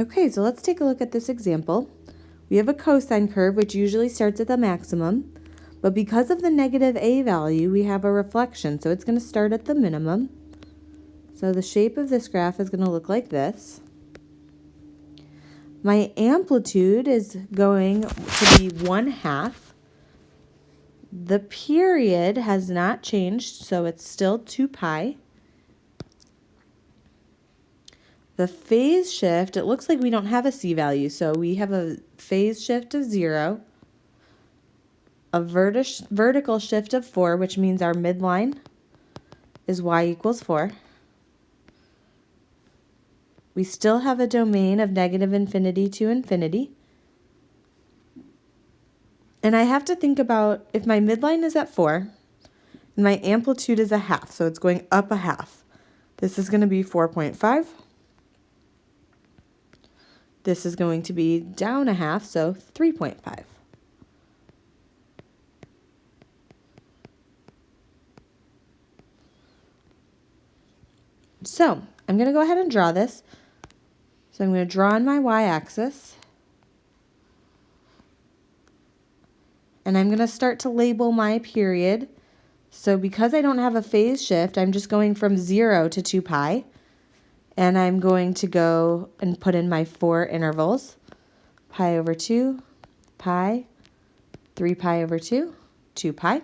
Okay, so let's take a look at this example. We have a cosine curve, which usually starts at the maximum, but because of the negative a value, we have a reflection, so it's going to start at the minimum. So the shape of this graph is going to look like this. My amplitude is going to be 1/2. The period has not changed, so it's still 2 pi. The phase shift, it looks like we don't have a c value, so we have a phase shift of 0, a vertical shift of 4, which means our midline is y equals 4. We still have a domain of -infinity to infinity. And I have to think about if my midline is at 4 and my amplitude is 1/2, so it's going up 1/2. This is going to be 4.5. This is going to be down 1/2, so 3.5. So I'm going to go ahead and draw this. So I'm going to draw on my y-axis. And I'm going to start to label my period. So because I don't have a phase shift, I'm just going from 0 to 2 pi. And I'm going to go and put in my 4 intervals. Pi over 2, pi, 3 pi over 2, 2 pi.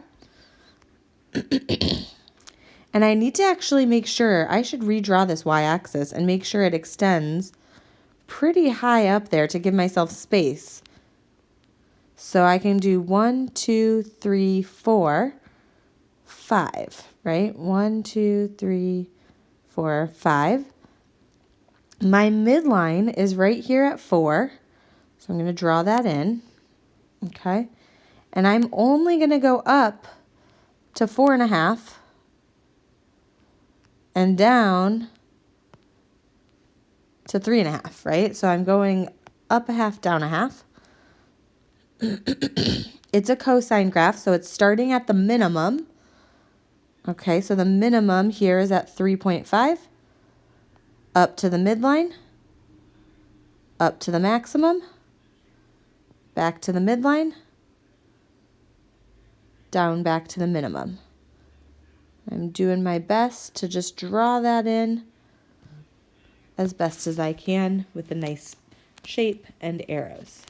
And I need to actually make sure, I should redraw this y-axis and make sure it extends pretty high up there to give myself space. So I can do 1, 2, 3, 4, 5, right? 1, 2, 3, 4, 5. My midline is right here at 4. So I'm going to draw that in. Okay. And I'm only going to go up to 4.5 and down to 3.5, right? So I'm going up 1/2, down 1/2. It's a cosine graph, so it's starting at the minimum. Okay, so the minimum here is at 3.5, up to the midline, up to the maximum, back to the midline, down back to the minimum. I'm doing my best to just draw that in as best as I can with a nice shape and arrows.